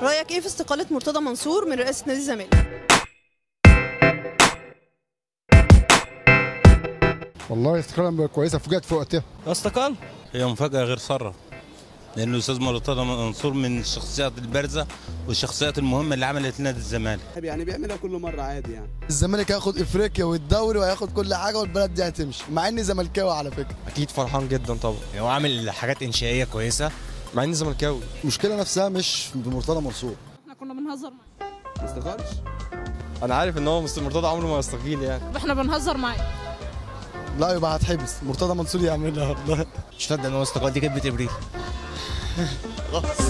رأيك ايه في استقالة مرتضى منصور من رئاسة نادي الزمالك؟ والله استقالة كويسة، فوجئت في وقتها. استقال؟ هي مفاجأة غير سارة، لأن الأستاذ مرتضى منصور من الشخصيات البارزة والشخصيات المهمة اللي عملت نادي الزمالك. يعني بيعملها كل مرة عادي يعني. الزمالك هياخد افريقيا والدوري وهياخد كل حاجة والبلد دي هتمشي، مع اني زملكاوي على فكرة. اكيد فرحان جدا طبعا، هو عامل حاجات انشائية كويسة مع اني زملكاوي. المشكلة نفسها مش بمرتضى منصور. احنا كنا بنهزر معاه. ما استقالش؟ انا عارف ان هو مرتضى عمره ما يستقيل يعني. احنا بنهزر معاه. لا يبقى هتحبس، مرتضى منصور يعملها والله. مش مصدق ان هو استقال، دي كانت بتبريل. خلاص.